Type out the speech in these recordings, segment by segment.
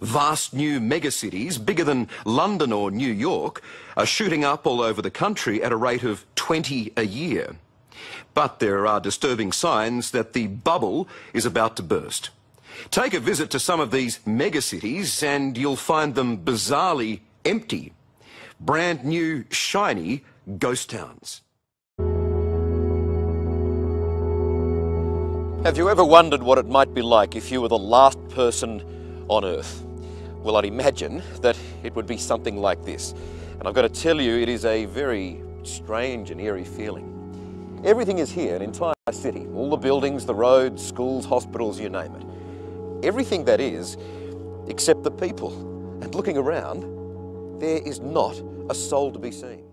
Vast new megacities, bigger than London or New York, are shooting up all over the country at a rate of 20 a year. But there are disturbing signs that the bubble is about to burst. Take a visit to some of these megacities and you'll find them bizarrely empty. Brand new, shiny ghost towns. Have you ever wondered what it might be like if you were the last person on Earth? Well, I'd imagine that it would be something like this. And I've got to tell you, it is a very strange and eerie feeling. Everything is here, an entire city. All the buildings, the roads, schools, hospitals, you name it. Everything that is, except the people. And looking around, there is not a soul to be seen.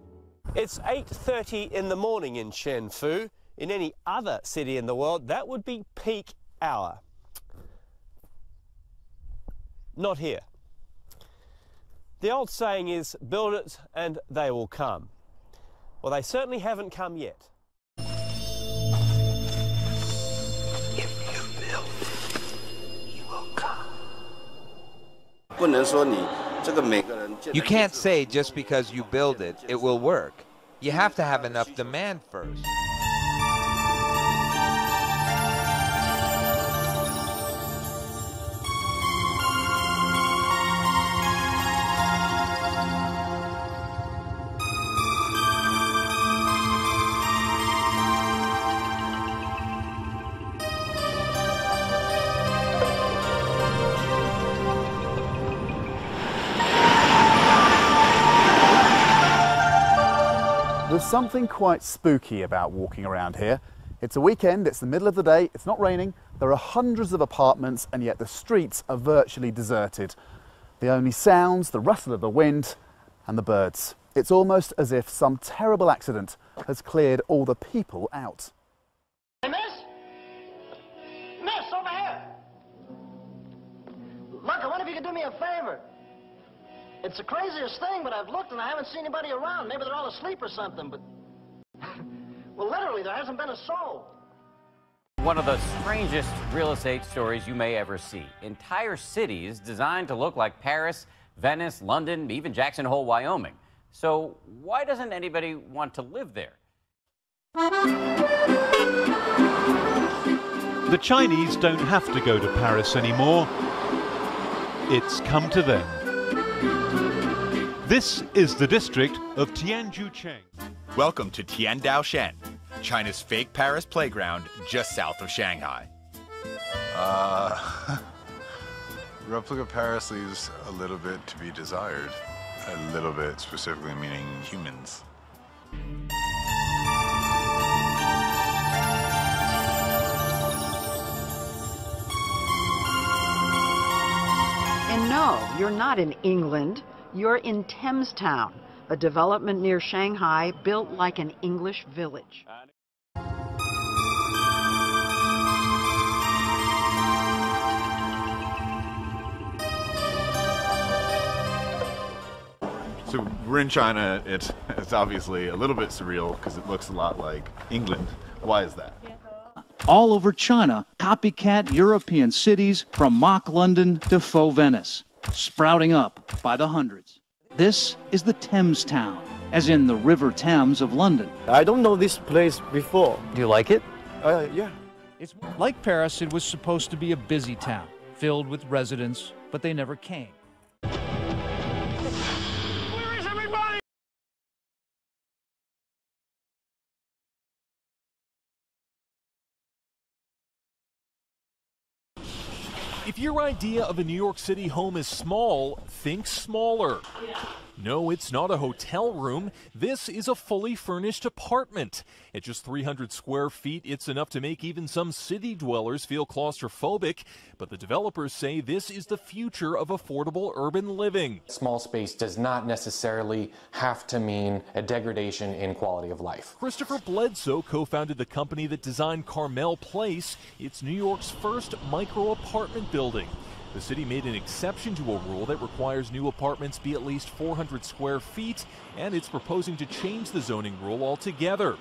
It's 8:30 in the morning in Chengdu. In any other city in the world, that would be peak hour. Not here. The old saying is, build it and they will come. Well, they certainly haven't come yet. If you build it, he will come. You can't say just because you build it, it will work. You have to have enough demand first. There's something quite spooky about walking around here. It's a weekend, it's the middle of the day, it's not raining, there are hundreds of apartments and yet the streets are virtually deserted. The only sounds, the rustle of the wind and the birds. It's almost as if some terrible accident has cleared all the people out. Hey, miss! Miss, over here! Look, I wonder if you could do me a favor. It's the craziest thing, but I've looked and I haven't seen anybody around. Maybe they're all asleep or something, but... well, literally, there hasn't been a soul. One of the strangest real estate stories you may ever see. Entire cities designed to look like Paris, Venice, London, even Jackson Hole, Wyoming. So why doesn't anybody want to live there? The Chinese don't have to go to Paris anymore. It's come to them. This is the district of Tianjucheng. Welcome to Tiandaoshan, China's fake Paris playground just south of Shanghai. Replica Paris leaves a little bit to be desired. A little bit, specifically meaning humans. And no, you're not in England. You're in Thamestown, a development near Shanghai built like an English village. So we're in China. It's obviously a little bit surreal because it looks a lot like England. Why is that? All over China, copycat European cities from mock London to faux Venice, sprouting up by the hundreds. This is the Thamestown, as in the River Thames of London. I don't know this place before. Do you like it? Yeah. It's like Paris, it was supposed to be a busy town, filled with residents, but they never came. Where is everybody? If your idea of a New York City home is small, think smaller. No, it's not a hotel room. This is a fully furnished apartment. At just 300 square feet, it's enough to make even some city dwellers feel claustrophobic. But the developers say this is the future of affordable urban living. Small space does not necessarily have to mean a degradation in quality of life. Christopher Bledsoe co-founded the company that designed Carmel Place. It's New York's first micro-apartment building. The city made an exception to a rule that requires new apartments be at least 400 square feet, and it's proposing to change the zoning rule altogether.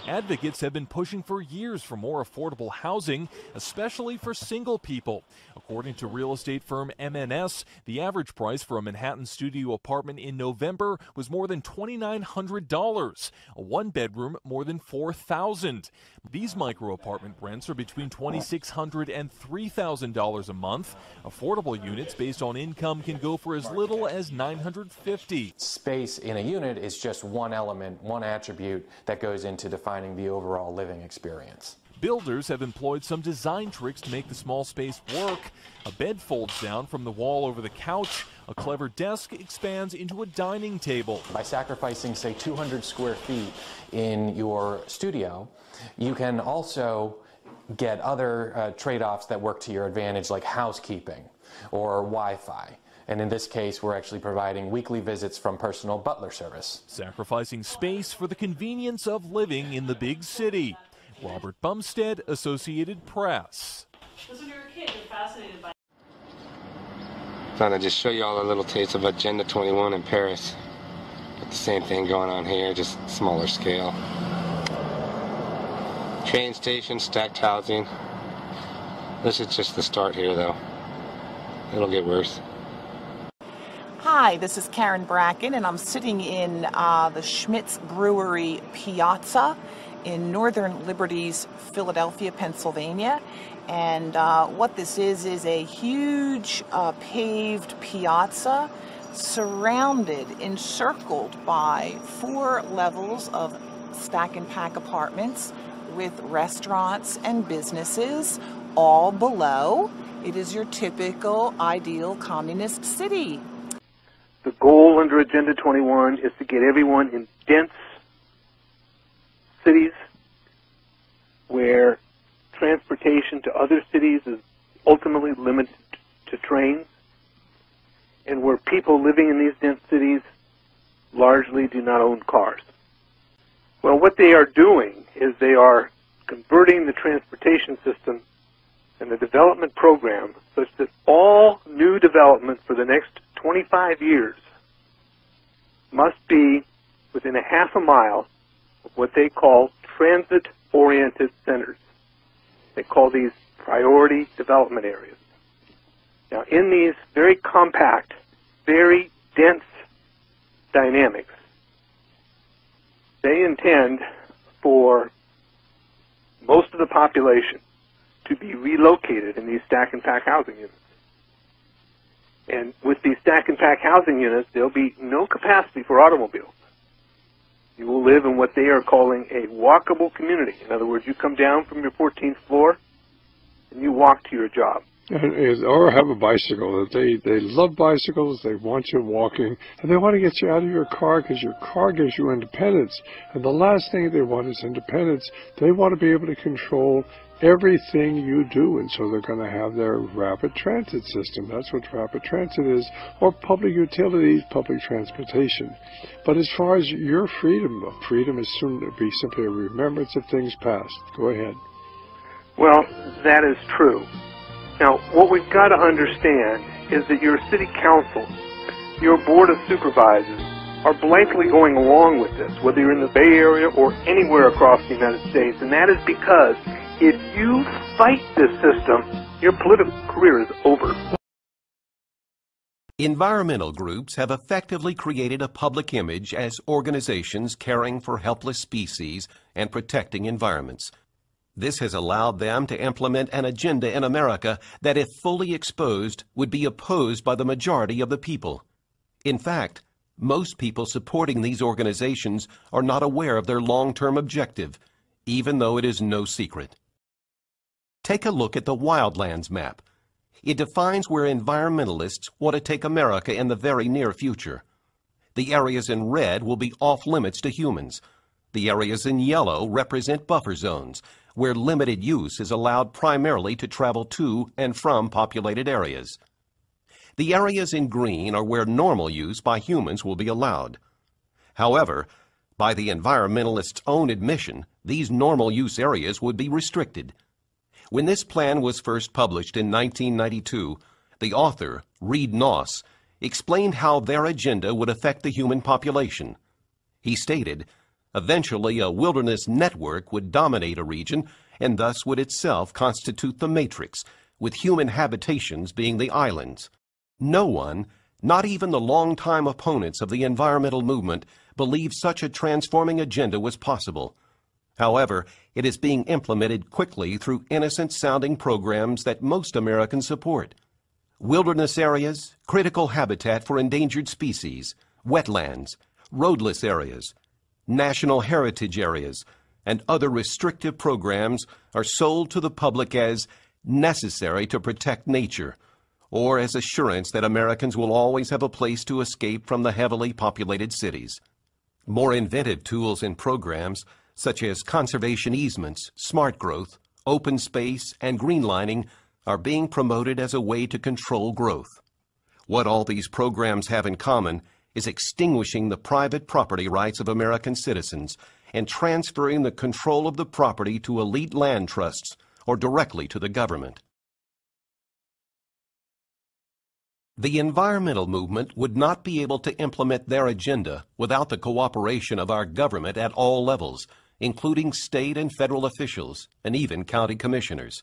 Advocates have been pushing for years for more affordable housing, especially for single people. According to real estate firm MNS, the average price for a Manhattan studio apartment in November was more than $2,900, a one-bedroom more than $4,000. These micro-apartment rents are between $2,600 and $3,000 a month. Affordable units based on income can go for as little as $950. Space in a unit is just one element, one attribute that goes into defining the overall living experience. Builders have employed some design tricks to make the small space work. A bed folds down from the wall over the couch. A clever desk expands into a dining table. By sacrificing, say, 200 square feet in your studio, you can also get other trade-offs that work to your advantage, like housekeeping or Wi-Fi. And in this case, we're actually providing weekly visits from personal butler service. Sacrificing space for the convenience of living in the big city. Robert Bumstead, Associated Press. Listen, you're a kid, you're fascinated by. Trying to just show you all a little taste of Agenda 21 in Paris. Got the same thing going on here, just smaller scale. Train station, stacked housing. This is just the start here, though. It'll get worse. Hi, this is Karen Bracken, and I'm sitting in the Schmitz Brewery Piazza in Northern Liberties, Philadelphia, Pennsylvania. And what this is a huge paved piazza surrounded, encircled by 4 levels of stack and pack apartments with restaurants and businesses all below. It is your typical ideal communist city. The goal under Agenda 21 is to get everyone in dense cities where transportation to other cities is ultimately limited to trains, and where people living in these dense cities largely do not own cars. Well, what they are doing is they are converting the transportation system and the development program such that all new development for the next 25 years must be within a half a mile of what they call transit-oriented centers. They call these priority development areas. Now, in these very compact, very dense dynamics, they intend for most of the population to be relocated in these stack and pack housing units. And with these stack and pack housing units, there'll be no capacity for automobiles. You will live in what they are calling a walkable community. In other words, you come down from your 14th floor and you walk to your job. Or have a bicycle. They love bicycles, they want you walking, and they want to get you out of your car because your car gives you independence. And the last thing they want is independence. They want to be able to control everything you do, and so they're going to have their rapid transit system. That's what rapid transit is, or public utilities, public transportation. But as far as your freedom, freedom is soon to be simply a remembrance of things past. Go ahead. Well, that is true. Now, what we've got to understand is that your city council, your board of supervisors, are blankly going along with this, whether you're in the Bay Area or anywhere across the United States, and that is because if you fight this system, your political career is over. Environmental groups have effectively created a public image as organizations caring for helpless species and protecting environments. This has allowed them to implement an agenda in America that, if fully exposed, would be opposed by the majority of the people. In fact, most people supporting these organizations are not aware of their long-term objective, even though it is no secret. Take a look at the Wildlands map. It defines where environmentalists want to take America in the very near future. The areas in red will be off-limits to humans. The areas in yellow represent buffer zones, where limited use is allowed primarily to travel to and from populated areas. The areas in green are where normal use by humans will be allowed. However, by the environmentalists' own admission, these normal use areas would be restricted. When this plan was first published in 1992, the author, Reed Noss, explained how their agenda would affect the human population. He stated, Eventually, a wilderness network would dominate a region and thus would itself constitute the matrix, with human habitations being the islands. No one, not even the longtime opponents of the environmental movement, believed such a transforming agenda was possible. However, it is being implemented quickly through innocent-sounding programs that most Americans support. Wilderness areas, critical habitat for endangered species, wetlands, roadless areas, national heritage areas, and other restrictive programs are sold to the public as necessary to protect nature, or as assurance that Americans will always have a place to escape from the heavily populated cities. More inventive tools and programs, such as conservation easements, smart growth, open space, and greenlining, are being promoted as a way to control growth. What all these programs have in common is extinguishing the private property rights of American citizens and transferring the control of the property to elite land trusts or directly to the government. The environmental movement would not be able to implement their agenda without the cooperation of our government at all levels, including state and federal officials and even county commissioners.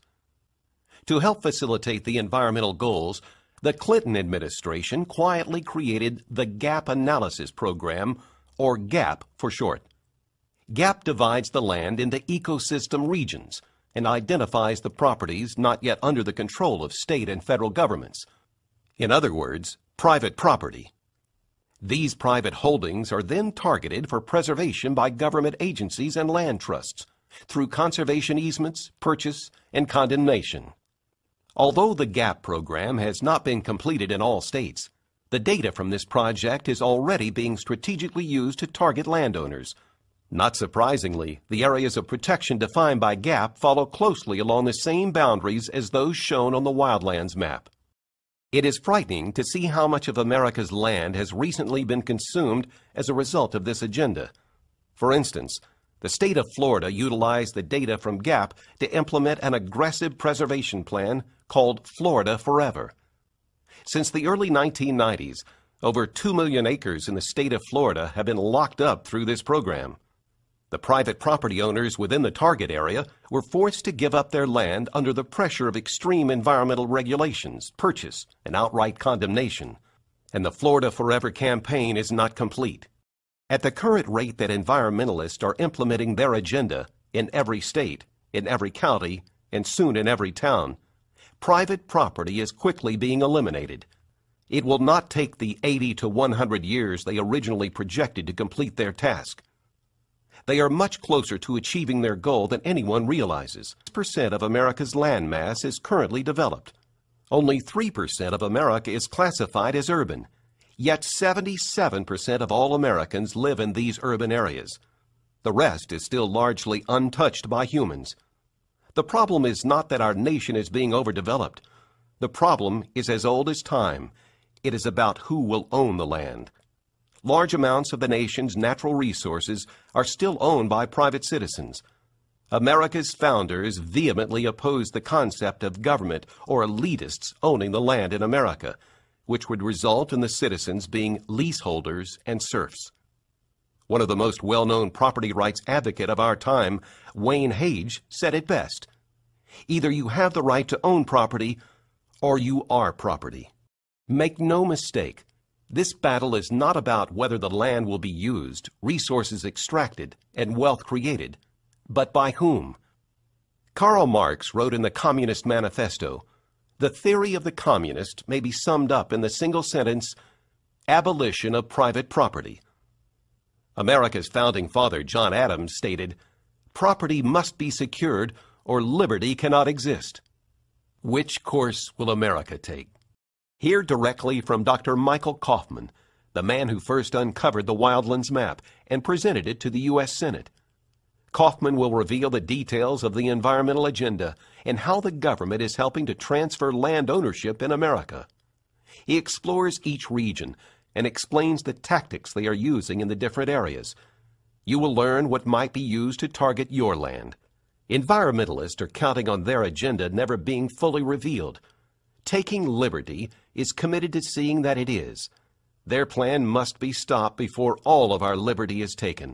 To help facilitate the environmental goals, the Clinton administration quietly created the Gap Analysis Program, or GAP for short. GAP divides the land into ecosystem regions and identifies the properties not yet under the control of state and federal governments. In other words, private property. These private holdings are then targeted for preservation by government agencies and land trusts through conservation easements, purchase, and condemnation. Although the GAP program has not been completed in all states, the data from this project is already being strategically used to target landowners. Not surprisingly, the areas of protection defined by GAP follow closely along the same boundaries as those shown on the wildlands map. It is frightening to see how much of America's land has recently been consumed as a result of this agenda. For instance, the state of Florida utilized the data from GAP to implement an aggressive preservation plan called Florida Forever. Since the early 1990s, over 2 million acres in the state of Florida have been locked up through this program. The private property owners within the target area were forced to give up their land under the pressure of extreme environmental regulations, purchase, and outright condemnation. And the Florida Forever campaign is not complete. At the current rate that environmentalists are implementing their agenda in every state, in every county, and soon in every town, private property is quickly being eliminated. It will not take the 80 to 100 years they originally projected to complete their task. They are much closer to achieving their goal than anyone realizes. 6% of America's land mass is currently developed. Only 3% of America is classified as urban. Yet 77% of all Americans live in these urban areas. The rest is still largely untouched by humans. The problem is not that our nation is being overdeveloped. The problem is as old as time. It is about who will own the land. Large amounts of the nation's natural resources are still owned by private citizens. America's founders vehemently opposed the concept of government or elitists owning the land in America, which would result in the citizens being leaseholders and serfs. One of the most well-known property rights advocates of our time, Wayne Hage, said it best. Either you have the right to own property, or you are property. Make no mistake, this battle is not about whether the land will be used, resources extracted, and wealth created, but by whom. Karl Marx wrote in the Communist Manifesto, "The theory of the communist may be summed up in the single sentence, abolition of private property." America's founding father, John Adams, stated, "Property must be secured or liberty cannot exist." Which course will America take? Hear directly from Dr. Michael Kaufman, the man who first uncovered the wildlands map and presented it to the U.S. Senate. Kaufman will reveal the details of the environmental agenda and how the government is helping to transfer land ownership in America. He explores each region and explains the tactics they are using in the different areas. You will learn what might be used to target your land. Environmentalists are counting on their agenda never being fully revealed. Taking Liberty is committed to seeing that it is. Their plan must be stopped before all of our liberty is taken.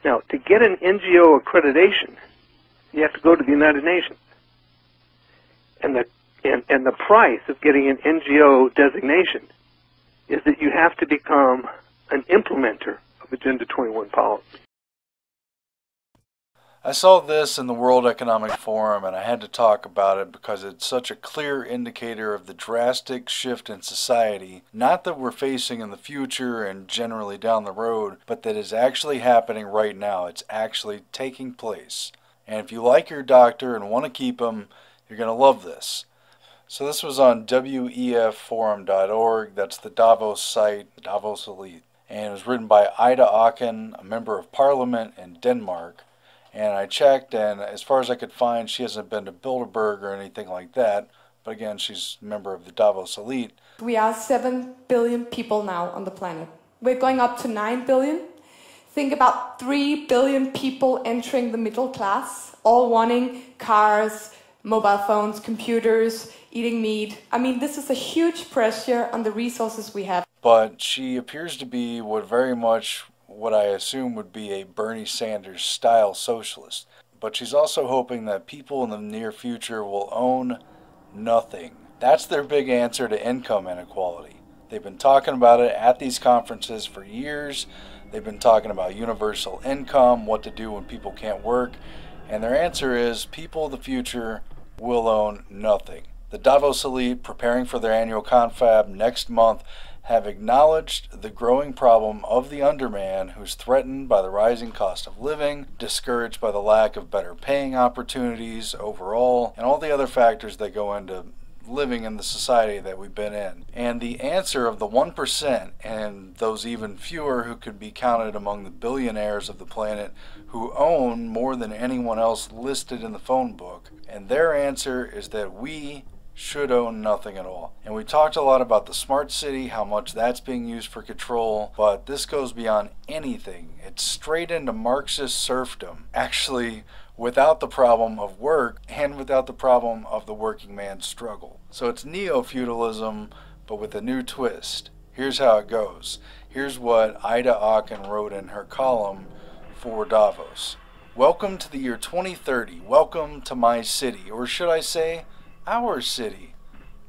Now, to get an NGO accreditation, you have to go to the United Nations. And the price of getting an NGO designation is that you have to become an implementer of Agenda 21 policy. I saw this in the World Economic Forum, and I had to talk about it because it's such a clear indicator of the drastic shift in society, not that we're facing in the future and generally down the road, but that is actually happening right now. It's actually taking place. And if you like your doctor and want to keep him, you're going to love this. So this was on wefforum.org. That's the Davos site, Davos Elite. And it was written by Ida Auken, a member of parliament in Denmark. And I checked, and as far as I could find, she hasn't been to Bilderberg or anything like that. But again, she's a member of the Davos Elite. We are 7 billion people now on the planet. We're going up to 9 billion. Think about 3 billion people entering the middle class, all wanting cars, mobile phones, computers, eating meat. I mean, this is a huge pressure on the resources we have. But she appears to be very much what I assume would be a Bernie Sanders style socialist. But she's also hoping that people in the near future will own nothing. That's their big answer to income inequality. They've been talking about it at these conferences for years. They've been talking about universal income, what to do when people can't work. And their answer is people of the future will own nothing. The Davos Elite, preparing for their annual confab next month, have acknowledged the growing problem of the underman who's threatened by the rising cost of living, discouraged by the lack of better paying opportunities overall, and all the other factors that go into living in the society that we've been in. And the answer of the 1%, and those even fewer who could be counted among the billionaires of the planet who own more than anyone else listed in the phone book, and their answer is that we should own nothing at all. And we talked a lot about the smart city, how much that's being used for control, but this goes beyond anything. It's straight into Marxist serfdom, actually without the problem of work and without the problem of the working man's struggle. So it's neo-feudalism, but with a new twist. Here's how it goes. Here's what Ida Auken wrote in her column for Davos. Welcome to the year 2030. Welcome to my city, or should I say, our city.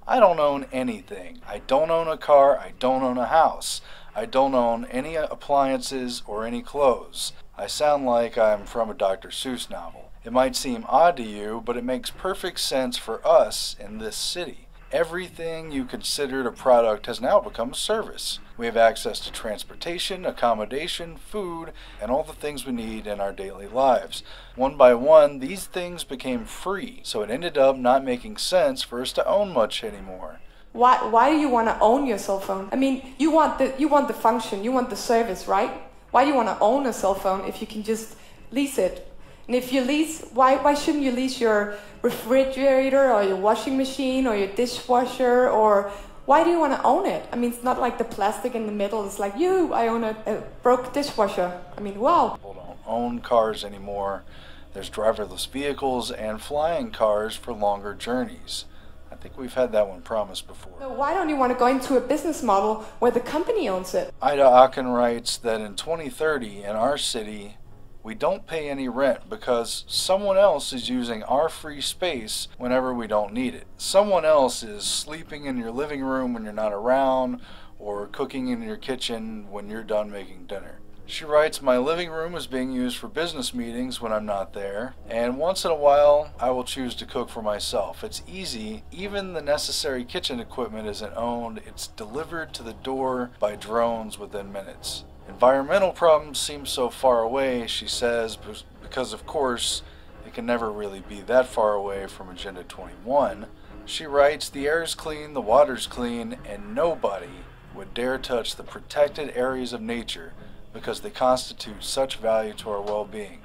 I don't own anything. I don't own a car. I don't own a house. I don't own any appliances or any clothes. I sound like I'm from a Dr. Seuss novel. It might seem odd to you, but it makes perfect sense for us in this city. Everything you considered a product has now become a service. We have access to transportation, accommodation, food, and all the things we need in our daily lives. One by one, these things became free, so it ended up not making sense for us to own much anymore. Why do you want to own your cell phone? I mean, you want the function, you want the service, right? Why do you want to own a cell phone if you can just lease it? And if you lease, why shouldn't you lease your refrigerator or your washing machine or your dishwasher? Or why do you want to own it? I mean, it's not like the plastic in the middle. It's like, I own a broke dishwasher. I mean, wow. People don't own cars anymore. There's driverless vehicles and flying cars for longer journeys. I think we've had that one promised before. So why don't you want to go into a business model where the company owns it? Ida Auken writes that in 2030 in our city, we don't pay any rent because someone else is using our free space whenever we don't need it. Someone else is sleeping in your living room when you're not around, or cooking in your kitchen when you're done making dinner. She writes, my living room is being used for business meetings when I'm not there, and once in a while I will choose to cook for myself. It's easy. Even the necessary kitchen equipment isn't owned. It's delivered to the door by drones within minutes. Environmental problems seem so far away, she says, because of course it can never really be that far away from Agenda 21. She writes, the air is clean, the water's clean, and nobody would dare touch the protected areas of nature because they constitute such value to our well-being.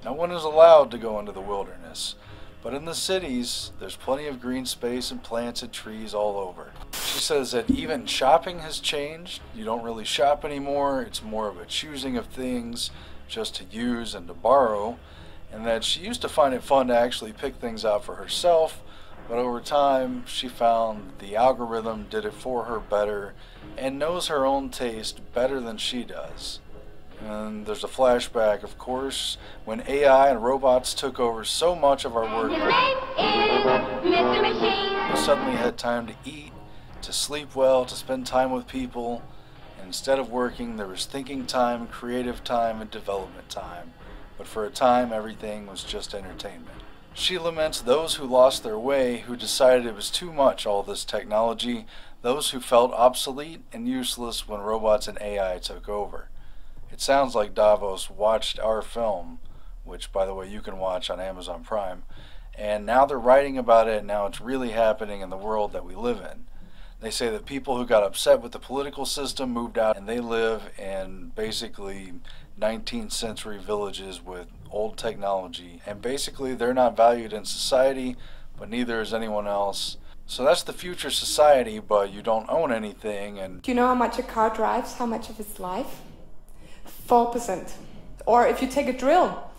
No one is allowed to go into the wilderness. But in the cities, there's plenty of green space and plants and trees all over. She says that even shopping has changed. You don't really shop anymore. It's more of a choosing of things just to use and to borrow. And that she used to find it fun to actually pick things out for herself, but over time she found the algorithm did it for her better and knows her own taste better than she does. And there's a flashback, of course, when AI and robots took over so much of our work. We suddenly had time to eat, to sleep well, to spend time with people. And instead of working, there was thinking time, creative time, and development time. But for a time, everything was just entertainment. She laments those who lost their way, who decided it was too much, all this technology, those who felt obsolete and useless when robots and AI took over. It sounds like Davos watched our film, which, by the way, you can watch on Amazon Prime, and now they're writing about it, and now it's really happening in the world that we live in. They say that people who got upset with the political system moved out, and they live in basically 19th century villages with old technology, and basically they're not valued in society, but neither is anyone else. So that's the future society, but you don't own anything. And do you know how much a car drives? How much of its life? 4%. Or if you take a drill,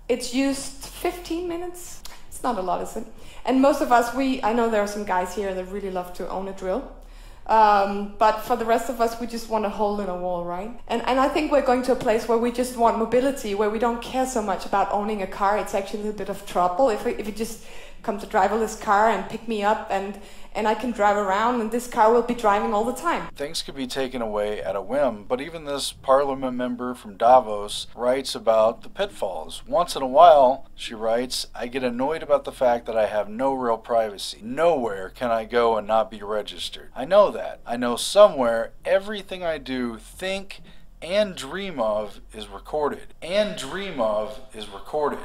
it's used 15 minutes. It's not a lot, is it? And most of us, I know there are some guys here that really love to own a drill. But for the rest of us, we just want a hole in a wall, right? And I think we're going to a place where we just want mobility, where we don't care so much about owning a car. It's actually a little bit of trouble. If you just come to driverless car and pick me up and I can drive around and this car will be driving all the time. Things could be taken away at a whim, but even this parliament member from Davos writes about the pitfalls. Once in a while, she writes, I get annoyed about the fact that I have no real privacy. Nowhere can I go and not be registered. I know that. I know somewhere everything I do, think, and dream of is recorded.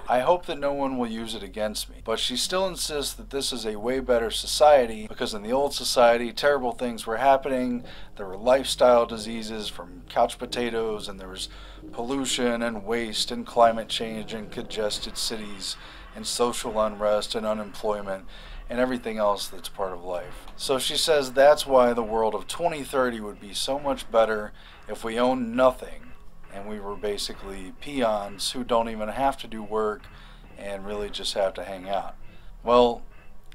I hope that no one will use it against me. But she still insists that this is a way better society, because in the old society, terrible things were happening. There were lifestyle diseases from couch potatoes, and there was pollution and waste and climate change and congested cities and social unrest and unemployment and everything else that's part of life. So she says that's why the world of 2030 would be so much better if we owned nothing and we were basically peons who don't even have to do work and really just have to hang out. Well,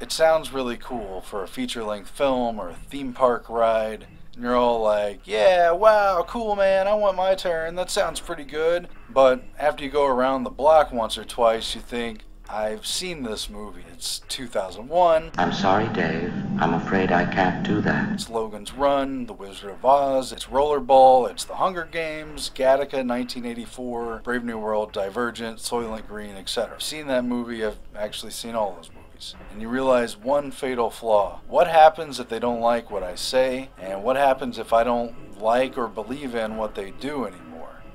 it sounds really cool for a feature-length film or a theme park ride. And you're all like, yeah, wow, cool, man, I want my turn. That sounds pretty good. But after you go around the block once or twice, you think, I've seen this movie. It's 2001. I'm sorry, Dave. I'm afraid I can't do that. It's Logan's Run, The Wizard of Oz, it's Rollerball, it's The Hunger Games, Gattaca 1984, Brave New World, Divergent, Soylent Green, etc. I've seen that movie. I've actually seen all those movies. And you realize one fatal flaw. What happens if they don't like what I say? And what happens if I don't like or believe in what they do anymore?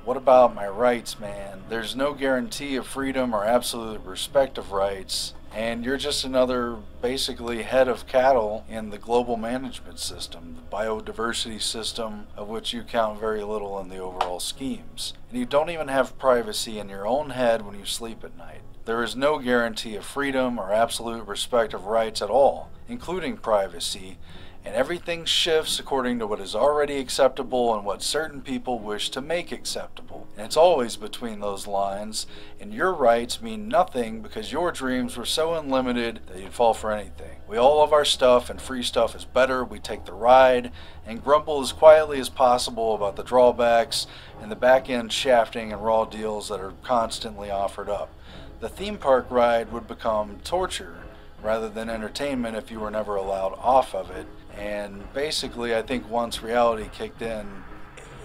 What about my rights, man? There's no guarantee of freedom or absolute respect of rights, and you're just another basically head of cattle in the global management system, the biodiversity system, of which you count very little in the overall schemes. And you don't even have privacy in your own head when you sleep at night. There is no guarantee of freedom or absolute respect of rights at all, including privacy, and everything shifts according to what is already acceptable and what certain people wish to make acceptable. And it's always between those lines, and your rights mean nothing because your dreams were so unlimited that you'd fall for anything. We all love our stuff, and free stuff is better. We take the ride and grumble as quietly as possible about the drawbacks and the back-end shafting and raw deals that are constantly offered up. The theme park ride would become torture rather than entertainment if you were never allowed off of it. And basically, I think once reality kicked in,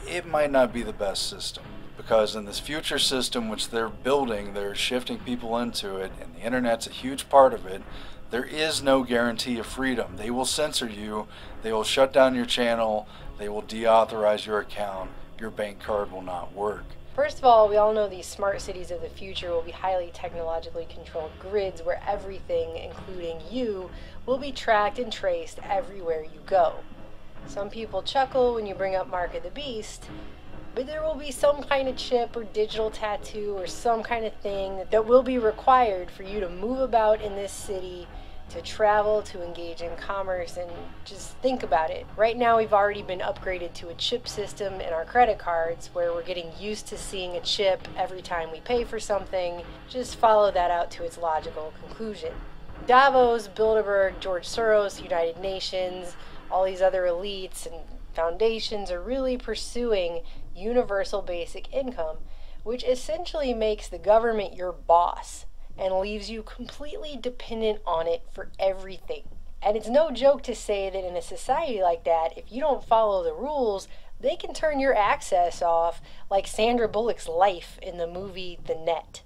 it might not be the best system. Because in this future system which they're building, they're shifting people into it, and the internet's a huge part of it, there is no guarantee of freedom. They will censor you, they will shut down your channel, they will deauthorize your account, your bank card will not work. First of all, we all know these smart cities of the future will be highly technologically controlled grids where everything, including you, will be tracked and traced everywhere you go. Some people chuckle when you bring up Mark of the Beast, but there will be some kind of chip or digital tattoo or some kind of thing that will be required for you to move about in this city, to travel, to engage in commerce, and just think about it. Right now we've already been upgraded to a chip system in our credit cards where we're getting used to seeing a chip every time we pay for something. Just follow that out to its logical conclusion. Davos, Bilderberg, George Soros, United Nations, all these other elites and foundations are really pursuing universal basic income, which essentially makes the government your boss and leaves you completely dependent on it for everything. And it's no joke to say that in a society like that, if you don't follow the rules, they can turn your access off like Sandra Bullock's life in the movie The Net.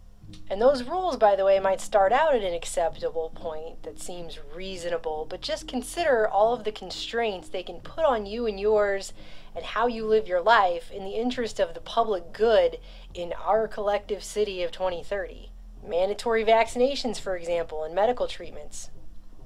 And those rules, by the way, might start out at an acceptable point that seems reasonable, but just consider all of the constraints they can put on you and yours and how you live your life in the interest of the public good in our collective city of 2030. Mandatory vaccinations, for example, and medical treatments.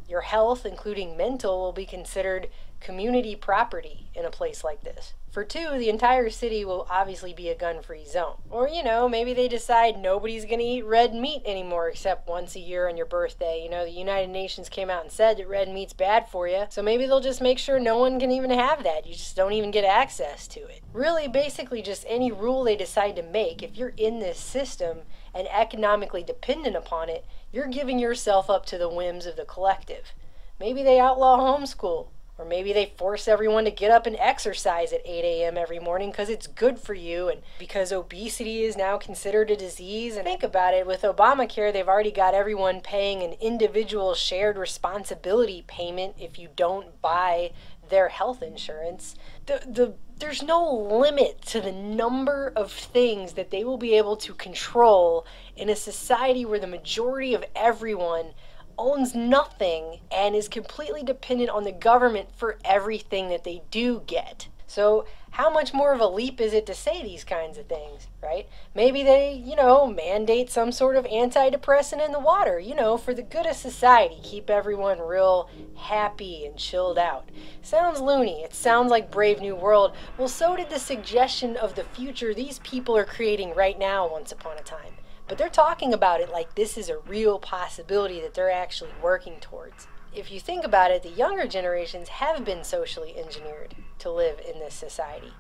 Your health, including mental, will be considered community property in a place like this. For two, the entire city will obviously be a gun-free zone. Or, you know, maybe they decide nobody's gonna eat red meat anymore except once a year on your birthday. You know, the United Nations came out and said that red meat's bad for you, so maybe they'll just make sure no one can even have that. You just don't even get access to it. Really, basically just any rule they decide to make, if you're in this system and economically dependent upon it, you're giving yourself up to the whims of the collective. Maybe they outlaw homeschool. Or maybe they force everyone to get up and exercise at 8 a.m. every morning because it's good for you and because obesity is now considered a disease. And think about it, with Obamacare, they've already got everyone paying an individual shared responsibility payment if you don't buy their health insurance. There's no limit to the number of things that they will be able to control in a society where the majority of everyone owns nothing and is completely dependent on the government for everything that they do get. So how much more of a leap is it to say these kinds of things, right? Maybe they, you know, mandate some sort of antidepressant in the water, you know, for the good of society, keep everyone real happy and chilled out. Sounds loony. It sounds like Brave New World. Well, so did the suggestion of the future these people are creating right now once upon a time. But they're talking about it like this is a real possibility that they're actually working towards. If you think about it, the younger generations have been socially engineered to live in this society.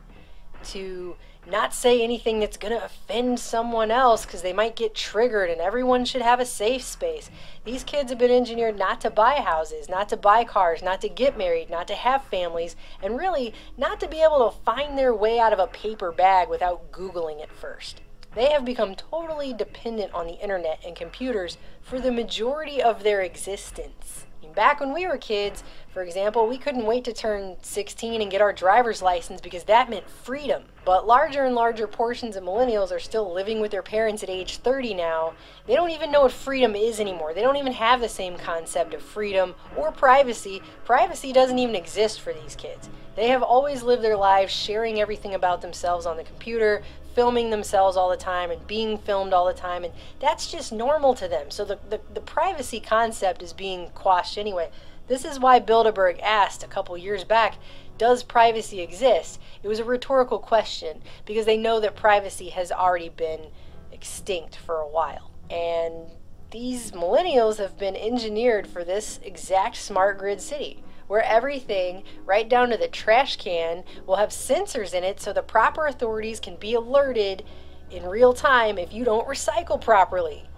To not say anything that's going to offend someone else because they might get triggered, and everyone should have a safe space. These kids have been engineered not to buy houses, not to buy cars, not to get married, not to have families, and really not to be able to find their way out of a paper bag without Googling it first. They have become totally dependent on the internet and computers for the majority of their existence. Back when we were kids, for example, we couldn't wait to turn 16 and get our driver's license because that meant freedom. But larger and larger portions of millennials are still living with their parents at age 30 now. They don't even know what freedom is anymore. They don't even have the same concept of freedom or privacy. Privacy doesn't even exist for these kids. They have always lived their lives sharing everything about themselves on the computer, filming themselves all the time and being filmed all the time, and that's just normal to them. So the privacy concept is being quashed anyway. This is why Bilderberg asked a couple years back, does privacy exist? It was a rhetorical question because they know that privacy has already been extinct for a while. And these millennials have been engineered for this exact smart grid city, where everything, right down to the trash can, will have sensors in it so the proper authorities can be alerted in real time if you don't recycle properly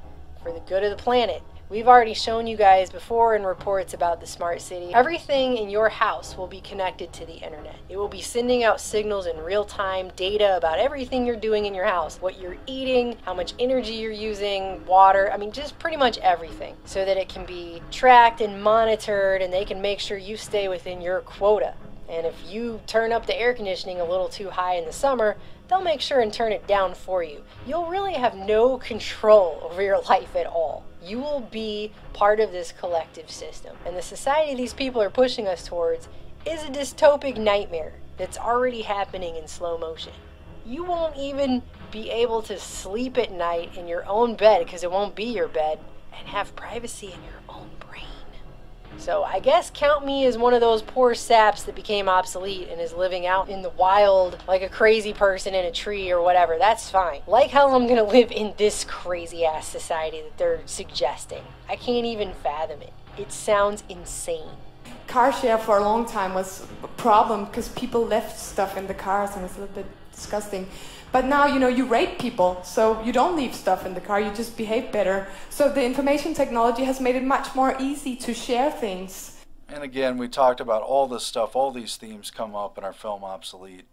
for the good of the planet. We've already shown you guys before in reports about the smart city. Everything in your house will be connected to the internet. It will be sending out signals in real time, data about everything you're doing in your house, what you're eating, how much energy you're using, water, I mean just pretty much everything, so that it can be tracked and monitored and they can make sure you stay within your quota. And if you turn up the air conditioning a little too high in the summer, they'll make sure and turn it down for you. You'll really have no control over your life at all. You will be part of this collective system. And the society these people are pushing us towards is a dystopic nightmare that's already happening in slow motion. You won't even be able to sleep at night in your own bed because it won't be your bed and have privacy in your own brain. So I guess count me as one of those poor saps that became obsolete and is living out in the wild like a crazy person in a tree or whatever. That's fine. Like how I'm gonna live in this crazy ass society that they're suggesting. I can't even fathom it. It sounds insane. Car share for a long time was a problem because people left stuff in the cars and it was a little bit disgusting. But now, you know, you rate people, so you don't leave stuff in the car, you just behave better. So the information technology has made it much more easy to share things. And again, we talked about all this stuff, all these themes come up in our film Obsolete,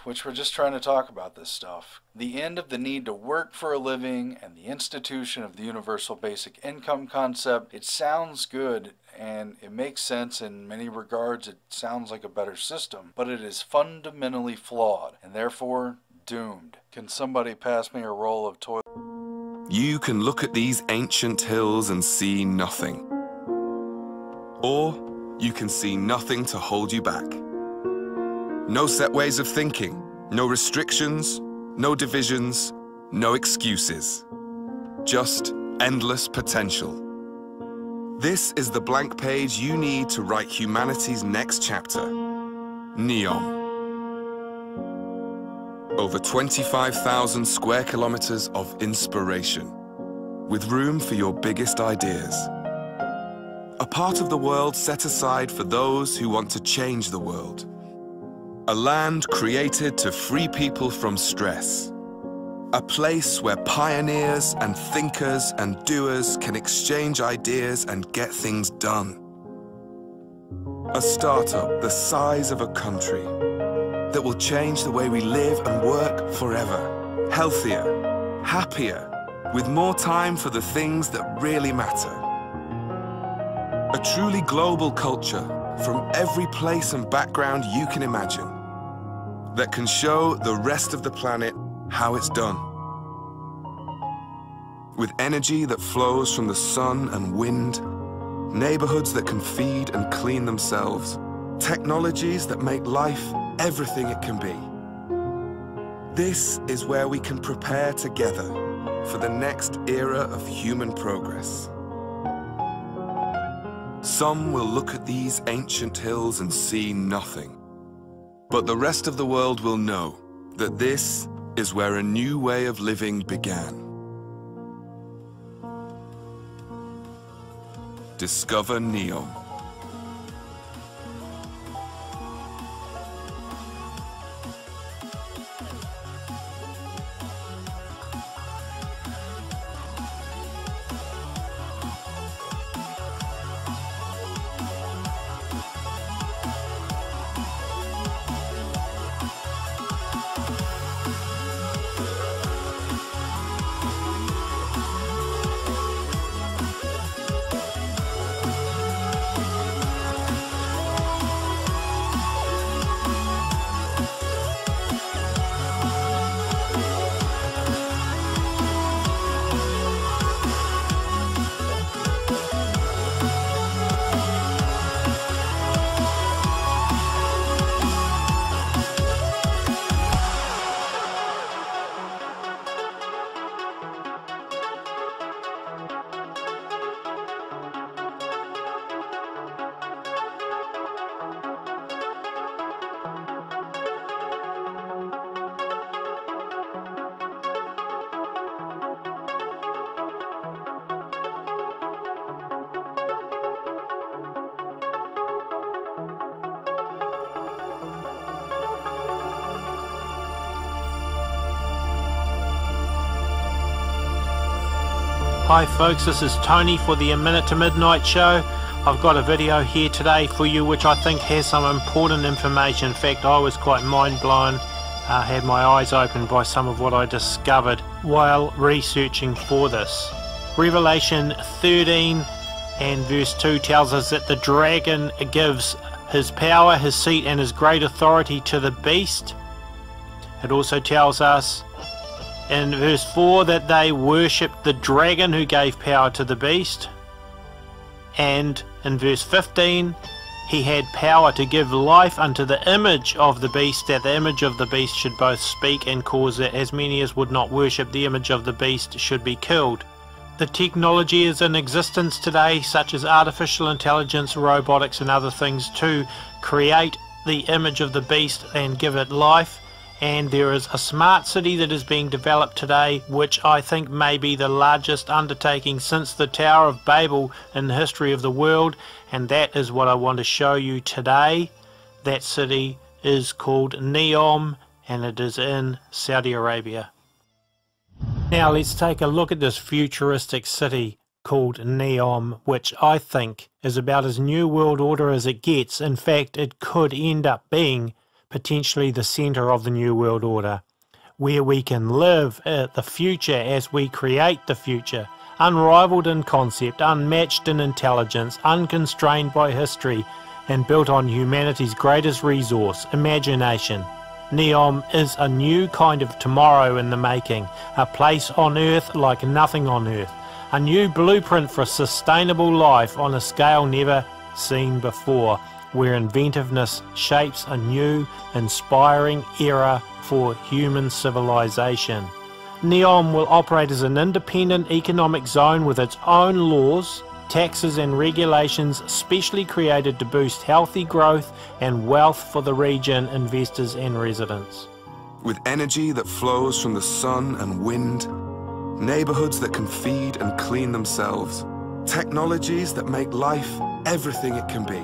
which we're just trying to talk about this stuff. The end of the need to work for a living and the institution of the universal basic income concept. It sounds good and it makes sense in many regards. It sounds like a better system, but it is fundamentally flawed and therefore doomed. Can somebody pass me a roll of toilet? You can look at these ancient hills and see nothing. Or you can see nothing to hold you back. No set ways of thinking, no restrictions, no divisions, no excuses. Just endless potential. This is the blank page you need to write humanity's next chapter. NEOM. Over 25,000 square kilometers of inspiration, with room for your biggest ideas. A part of the world set aside for those who want to change the world. A land created to free people from stress. A place where pioneers and thinkers and doers can exchange ideas and get things done. A startup the size of a country that will change the way we live and work forever. Healthier, happier, with more time for the things that really matter. A truly global culture from every place and background you can imagine that can show the rest of the planet how it's done. With energy that flows from the sun and wind, neighborhoods that can feed and clean themselves, technologies that make life everything it can be. This is where we can prepare together for the next era of human progress. Some will look at these ancient hills and see nothing. But the rest of the world will know that this is where a new way of living began. Discover NEOM. Hi folks, this is Tony for the A Minute to Midnight show. I've got a video here today for you which I think has some important information. In fact, I was quite mind blown, had my eyes opened by some of what I discovered while researching for this. Revelation 13 and verse 2 tells us that the dragon gives his power, his seat and his great authority to the beast. It also tells us in verse 4 that they worshipped the dragon who gave power to the beast. And in verse 15, he had power to give life unto the image of the beast, that the image of the beast should both speak and cause that as many as would not worship the image of the beast should be killed. The technology is in existence today, such as artificial intelligence, robotics and other things, to create the image of the beast and give it life. And there is a smart city that is being developed today, which I think may be the largest undertaking since the Tower of Babel in the history of the world, and that is what I want to show you today. That city is called NEOM and it is in Saudi Arabia. Now let's take a look at this futuristic city. called Neom, which I think is about as New World Order as it gets. In fact, it could end up being potentially the centre of the New World Order, where we can live the future as we create the future, unrivaled in concept, unmatched in intelligence, unconstrained by history, and built on humanity's greatest resource, imagination. Neom is a new kind of tomorrow in the making, a place on Earth like nothing on Earth, a new blueprint for sustainable life on a scale never seen before, where inventiveness shapes a new, inspiring era for human civilization. Neom will operate as an independent economic zone with its own laws, taxes and regulations specially created to boost healthy growth and wealth for the region, investors and residents. With energy that flows from the sun and wind, neighborhoods that can feed and clean themselves, technologies that make life everything it can be.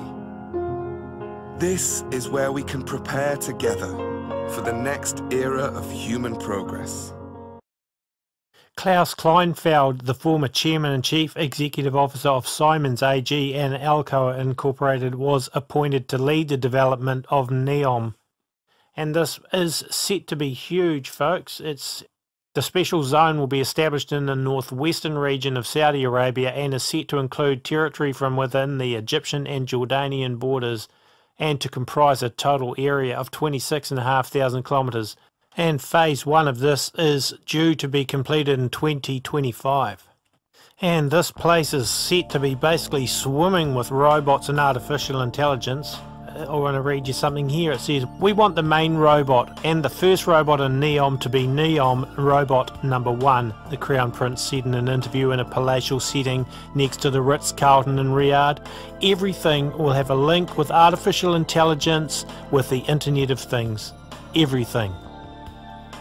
This is where we can prepare together for the next era of human progress. Klaus Kleinfeld, the former chairman and chief executive officer of Siemens AG and Alcoa Incorporated, was appointed to lead the development of Neom. And this is set to be huge, folks. The special zone will be established in the northwestern region of Saudi Arabia and is set to include territory from within the Egyptian and Jordanian borders and to comprise a total area of 26,500 kilometres. And phase 1 of this is due to be completed in 2025. And this place is set to be basically swimming with robots and artificial intelligence. I want to read you something here. It says, we want the main robot and the first robot in Neom to be Neom Robot Number 1, the Crown Prince said in an interview in a palatial setting next to the Ritz-Carlton in Riyadh. Everything will have a link with artificial intelligence, with the Internet of Things. Everything.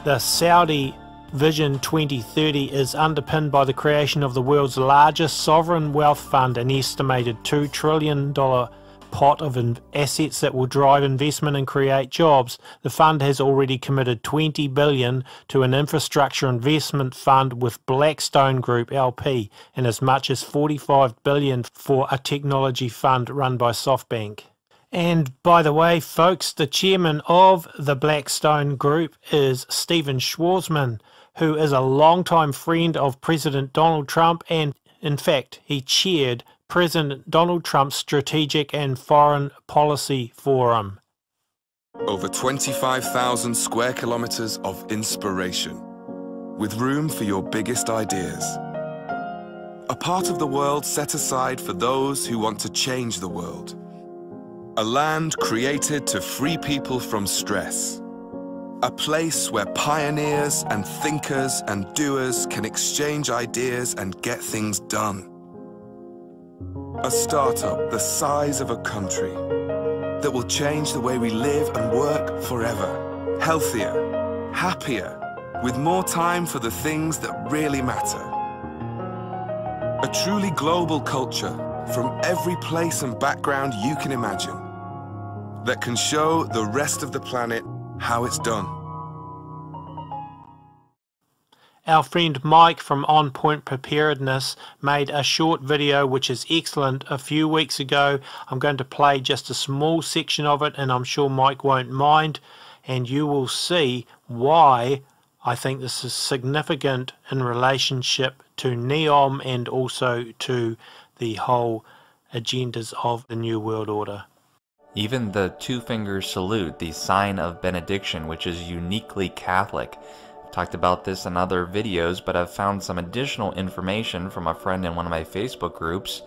The Saudi Vision 2030 is underpinned by the creation of the world's largest sovereign wealth fund, an estimated $2 trillion pot of assets that will drive investment and create jobs. The fund has already committed $20 billion to an infrastructure investment fund with Blackstone Group LP and as much as $45 billion for a technology fund run by SoftBank. And by the way, folks, the chairman of the Blackstone Group is Stephen Schwarzman, who is a longtime friend of President Donald Trump, and in fact, he chaired President Donald Trump's Strategic and Foreign Policy Forum. Over 25,000 square kilometers of inspiration, with room for your biggest ideas. A part of the world set aside for those who want to change the world. A land created to free people from stress. A place where pioneers and thinkers and doers can exchange ideas and get things done. A startup the size of a country that will change the way we live and work forever. Healthier, happier, with more time for the things that really matter. A truly global culture from every place and background you can imagine, that can show the rest of the planet how it's done. Our friend Mike from On Point Preparedness made a short video which is excellent a few weeks ago. I'm going to play just a small section of it and I'm sure Mike won't mind, and you will see why I think this is significant in relationship to Neom and also to the whole agendas of the New World Order. Even the two-finger salute, the sign of benediction, which is uniquely Catholic. I've talked about this in other videos, but I've found some additional information from a friend in one of my Facebook groups.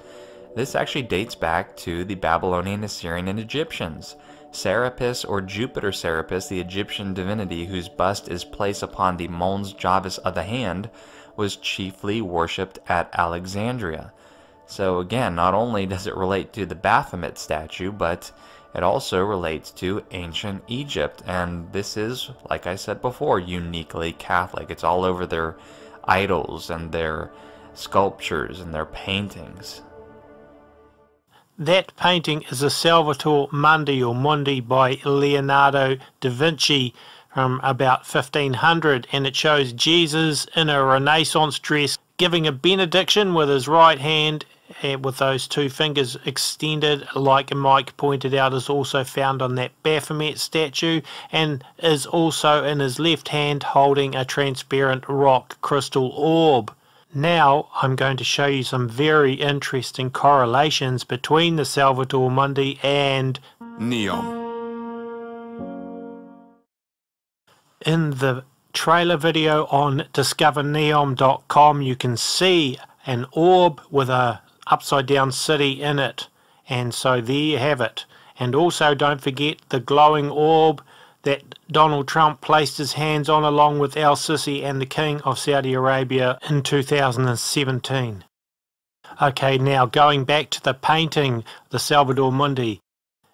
This actually dates back to the Babylonian, Assyrian, and Egyptians. Serapis, or Jupiter Serapis, the Egyptian divinity whose bust is placed upon the Mons Javas of the hand, was chiefly worshipped at Alexandria. So again, not only does it relate to the Baphomet statue, but it also relates to ancient Egypt. And this is, like I said before, uniquely Catholic. It's all over their idols and their sculptures and their paintings. That painting is a Salvator Mundi or Mundi by Leonardo da Vinci, from about 1500, and it shows Jesus in a Renaissance dress giving a benediction with his right hand with those two fingers extended, like Mike pointed out, is also found on that Baphomet statue, and is also in his left hand holding a transparent rock crystal orb. Now I'm going to show you some very interesting correlations between the Salvator Mundi and Neom. In the trailer video on discoverneom.com you can see an orb with a upside down city in it, and so there you have it. And also don't forget the glowing orb that Donald Trump placed his hands on along with al-Sisi and the King of Saudi Arabia in 2017. Okay, now going back to the painting, the Salvator Mundi.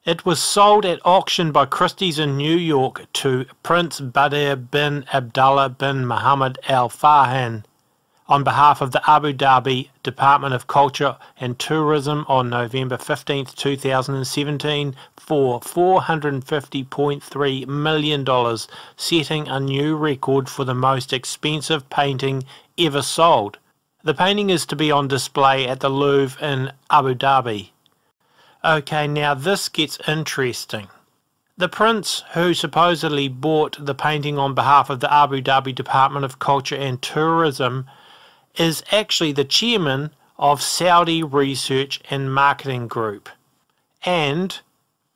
It was sold at auction by Christie's in New York to Prince Badr bin Abdullah bin Mohammed Al Fahd on behalf of the Abu Dhabi Department of Culture and Tourism on November 15, 2017 for $450.3 million, setting a new record for the most expensive painting ever sold. The painting is to be on display at the Louvre in Abu Dhabi. Okay, now this gets interesting. The prince who supposedly bought the painting on behalf of the Abu Dhabi Department of Culture and Tourism is actually the chairman of Saudi Research and Marketing Group. And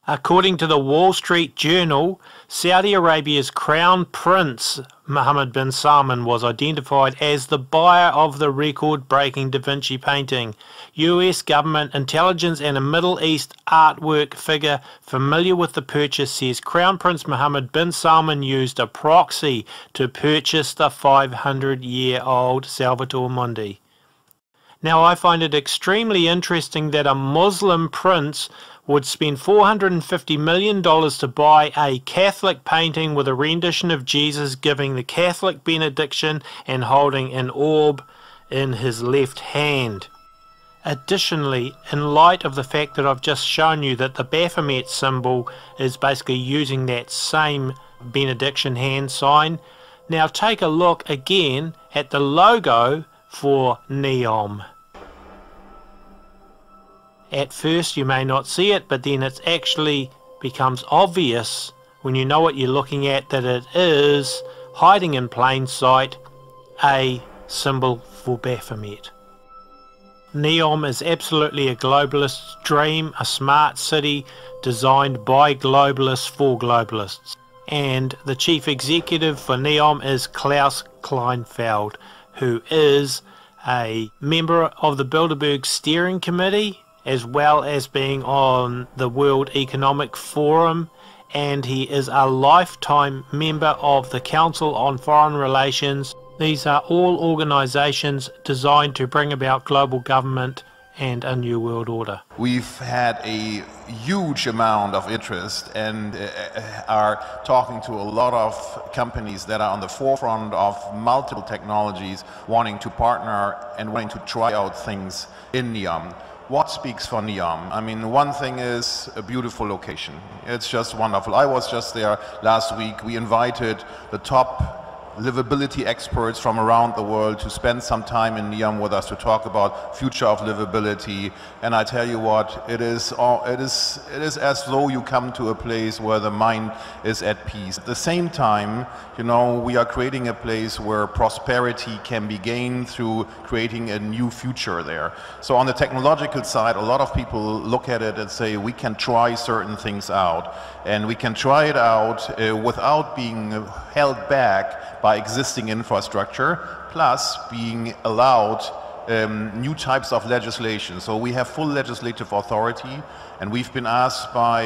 according to the Wall Street Journal, Saudi Arabia's Crown Prince Mohammed bin Salman was identified as the buyer of the record-breaking Da Vinci painting. US government intelligence and a Middle East artwork figure familiar with the purchase says Crown Prince Mohammed bin Salman used a proxy to purchase the 500-year-old Salvator Mundi. Now, I find it extremely interesting that a Muslim prince would spend $450 million to buy a Catholic painting with a rendition of Jesus giving the Catholic benediction and holding an orb in his left hand. Additionally, in light of the fact that I've just shown you that the Baphomet symbol is basically using that same benediction hand sign, now take a look again at the logo for Neom. At first you may not see it, but then it actually becomes obvious when you know what you're looking at that it is, hiding in plain sight, a symbol for Baphomet. Neom is absolutely a globalist's dream, a smart city designed by globalists for globalists. And the chief executive for Neom is Klaus Kleinfeld, who is a member of the Bilderberg Steering Committee, as well as being on the World Economic Forum, and he is a lifetime member of the Council on Foreign Relations. These are all organizations designed to bring about global government and a new world order. We've had a huge amount of interest and are talking to a lot of companies that are on the forefront of multiple technologies, wanting to partner and wanting to try out things in Neom. What speaks for Neom? I mean, one thing is a beautiful location. It's just wonderful. I was just there last week. We invited the top livability experts from around the world to spend some time in Neom with us to talk about future of livability. And I tell you what, it is as though you come to a place where the mind is at peace. At the same time, you know, we are creating a place where prosperity can be gained through creating a new future there. So on the technological side, a lot of people look at it and say we can try certain things out, and we can try it out without being held back by existing infrastructure, plus being allowed new types of legislation. So we have full legislative authority, and we've been asked by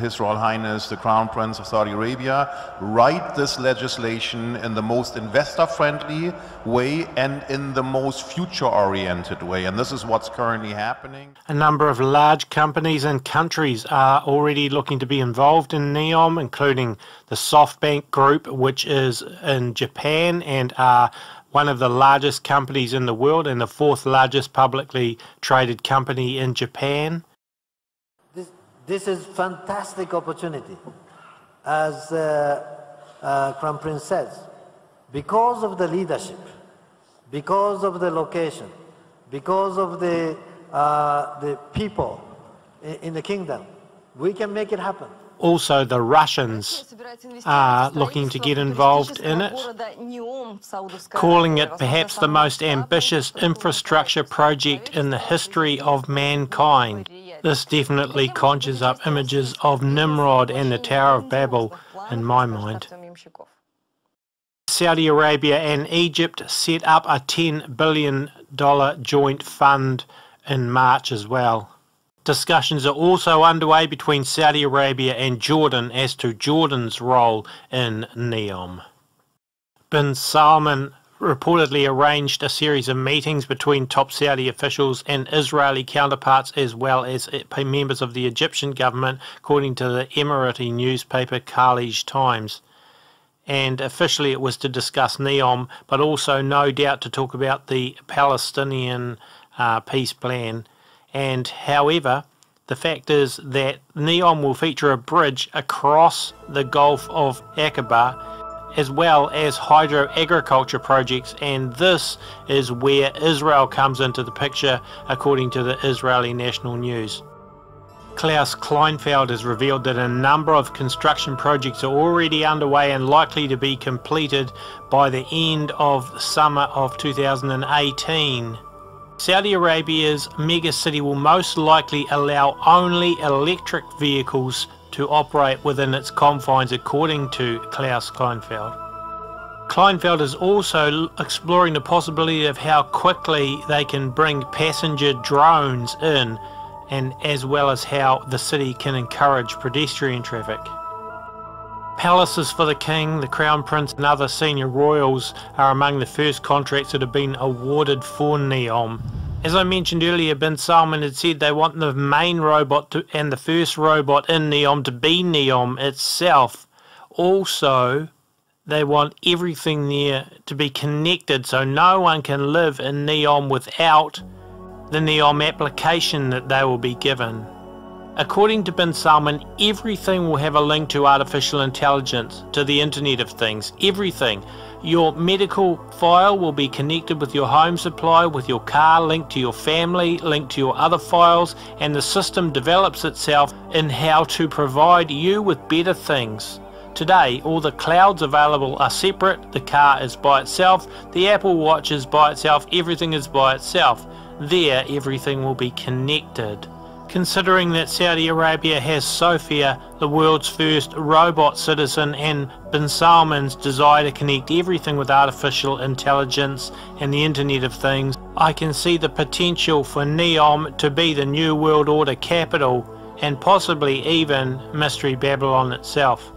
His Royal Highness the Crown Prince of Saudi Arabia, write this legislation in the most investor-friendly way and in the most future-oriented way, and this is what's currently happening. A number of large companies and countries are already looking to be involved in Neom, including the SoftBank Group, which is in Japan and are one of the largest companies in the world and the fourth largest publicly traded company in Japan. This is fantastic opportunity. As Crown Prince says, because of the leadership, because of the location, because of the people in the kingdom, we can make it happen. Also, the Russians are looking to get involved in it, calling it perhaps the most ambitious infrastructure project in the history of mankind. This definitely conjures up images of Nimrod and the Tower of Babel in my mind. Saudi Arabia and Egypt set up a $10 billion joint fund in March as well. Discussions are also underway between Saudi Arabia and Jordan as to Jordan's role in NEOM. Bin Salman reportedly arranged a series of meetings between top Saudi officials and Israeli counterparts, as well as members of the Egyptian government, according to the Emirati newspaper Khaleej Times. And officially it was to discuss NEOM, but also no doubt to talk about the Palestinian peace plan. And however, the fact is that NEOM will feature a bridge across the Gulf of Aqaba, as well as hydro-agriculture projects, and this is where Israel comes into the picture, according to the Israeli National News. Klaus Kleinfeld has revealed that a number of construction projects are already underway and likely to be completed by the end of summer of 2018. Saudi Arabia's megacity will most likely allow only electric vehicles to operate within its confines, according to Klaus Kleinfeld. Kleinfeld is also exploring the possibility of how quickly they can bring passenger drones in, and as well as how the city can encourage pedestrian traffic. Palaces for the King, the Crown Prince and other senior royals are among the first contracts that have been awarded for NEOM. As I mentioned earlier, Bin Salman had said they want the main robot and the first robot in NEOM to be NEOM itself. Also, they want everything there to be connected, so no one can live in NEOM without the NEOM application that they will be given. According to Bin Salman, everything will have a link to artificial intelligence, to the Internet of Things, everything. Your medical file will be connected with your home supply, with your car, linked to your family, linked to your other files, and the system develops itself in how to provide you with better things. Today, all the clouds available are separate, the car is by itself, the Apple Watch is by itself, everything is by itself. There, everything will be connected. Considering that Saudi Arabia has Sophia, the world's first robot citizen, and Bin Salman's desire to connect everything with artificial intelligence and the Internet of Things, I can see the potential for NEOM to be the New World Order capital, and possibly even Mystery Babylon itself.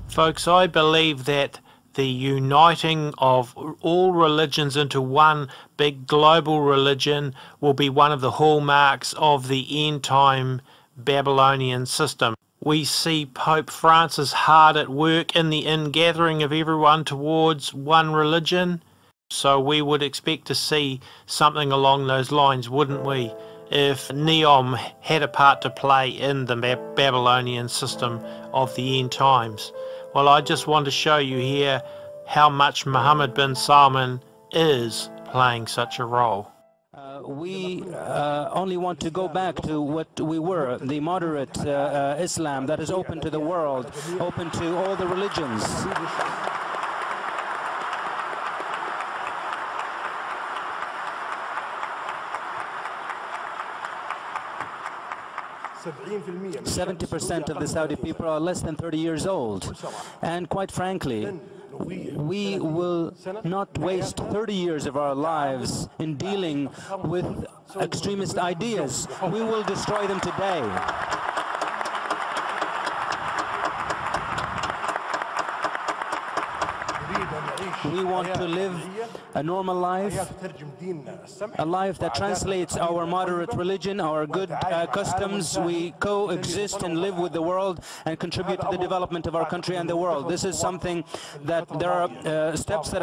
Folks, I believe that the uniting of all religions into one big global religion will be one of the hallmarks of the end-time Babylonian system. We see Pope Francis hard at work in the ingathering of everyone towards one religion, so we would expect to see something along those lines, wouldn't we, if NEOM had a part to play in the Babylonian system of the end times. Well, I just want to show you here how much Mohammed bin Salman is playing such a role. We only want to go back to what we were, the moderate Islam that is open to the world, open to all the religions. 70% of the Saudi people are less than 30 years old. And quite frankly, we will not waste 30 years of our lives in dealing with extremist ideas. We will destroy them today. We want to live a normal life, a life that translates our moderate religion, our good customs. We coexist and live with the world and contribute to the development of our country and the world. This is something that there are steps that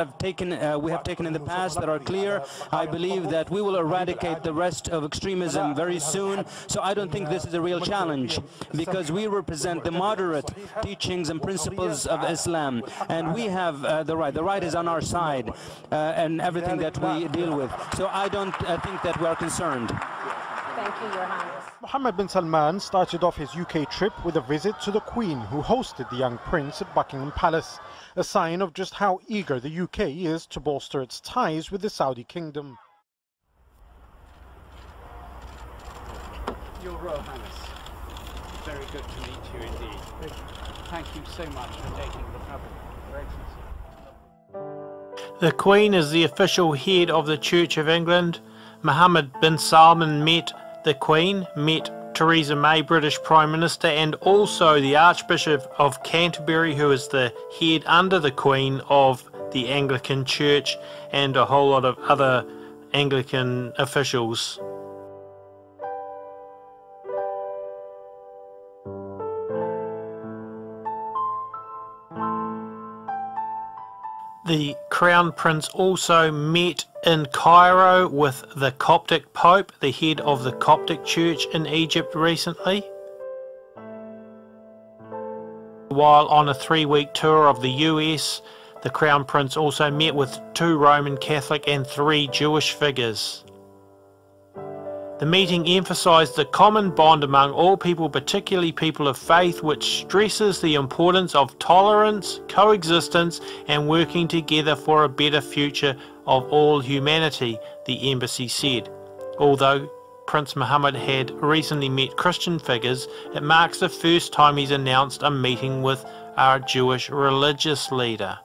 we have taken in the past that are clear. I believe that we will eradicate the rest of extremism very soon. So I don't think this is a real challenge, because we represent the moderate teachings and principles of Islam, and we have the right. The right is on our side and everything that we deal with. So I don't think that we are concerned. Thank you, Your Highness. Mohammed bin Salman started off his UK trip with a visit to the Queen, who hosted the young prince at Buckingham Palace, a sign of just how eager the UK is to bolster its ties with the Saudi kingdom. Your Royal Highness, very good to meet you indeed. Thank you so much for taking the trouble. Your Excellency. The Queen is the official head of the Church of England. Mohammed bin Salman met the Queen, met Theresa May, British Prime Minister, and also the Archbishop of Canterbury, who is the head under the Queen of the Anglican Church, and a whole lot of other Anglican officials. The Crown Prince also met in Cairo with the Coptic Pope, the head of the Coptic Church in Egypt recently. While on a 3-week tour of the US, the Crown Prince also met with 2 Roman Catholic and 3 Jewish figures. The meeting emphasized the common bond among all people, particularly people of faith, which stresses the importance of tolerance, coexistence, and working together for a better future of all humanity, the embassy said. Although Prince Mohammed had recently met Christian figures, it marks the first time he's announced a meeting with our Jewish religious leader.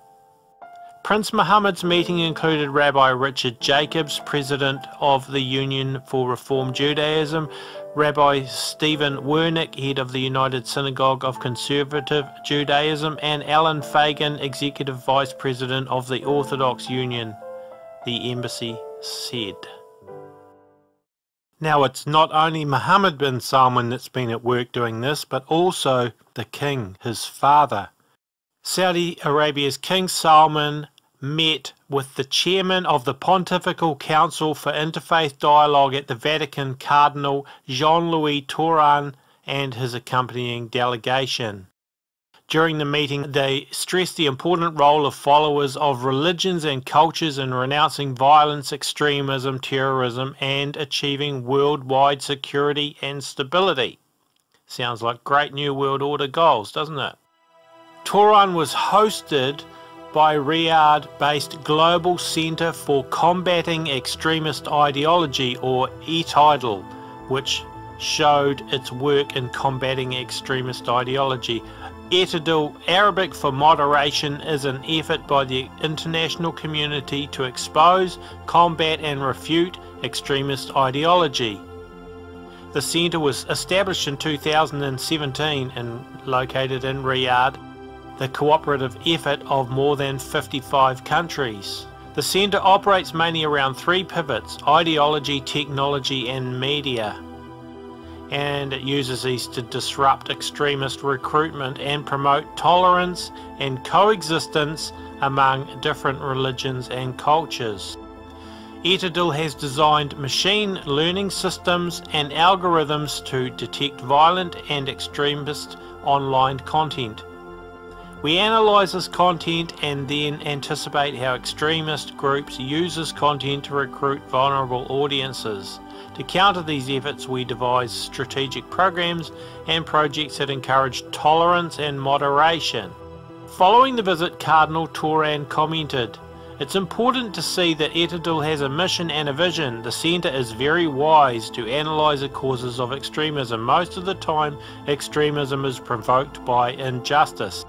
Prince Mohammed's meeting included Rabbi Richard Jacobs, President of the Union for Reform Judaism, Rabbi Stephen Wernick, head of the United Synagogue of Conservative Judaism, and Alan Fagan, Executive Vice President of the Orthodox Union, the embassy said. Now, it's not only Mohammed bin Salman that's been at work doing this, but also the king, his father. Saudi Arabia's King Salman met with the chairman of the Pontifical Council for Interfaith Dialogue at the Vatican, Cardinal Jean-Louis Touran, and his accompanying delegation. During the meeting, they stressed the important role of followers of religions and cultures in renouncing violence, extremism, terrorism, and achieving worldwide security and stability. Sounds like great New World Order goals, doesn't it? Touran was hosted by Riyadh-based Global Centre for Combating Extremist Ideology, or ETIDAL, which showed its work in combating extremist ideology. ETIDAL, Arabic for moderation, is an effort by the international community to expose, combat and refute extremist ideology. The centre was established in 2017 and located in Riyadh, the cooperative effort of more than 55 countries. The centre operates mainly around 3 pivots: ideology, technology and media. And it uses these to disrupt extremist recruitment and promote tolerance and coexistence among different religions and cultures. ETIDAL has designed machine learning systems and algorithms to detect violent and extremist online content. We analyse this content and then anticipate how extremist groups use this content to recruit vulnerable audiences. To counter these efforts, we devise strategic programs and projects that encourage tolerance and moderation. Following the visit, Cardinal Touran commented, "It's important to see that ETIDAL has a mission and a vision. The centre is very wise to analyse the causes of extremism. Most of the time, extremism is provoked by injustice."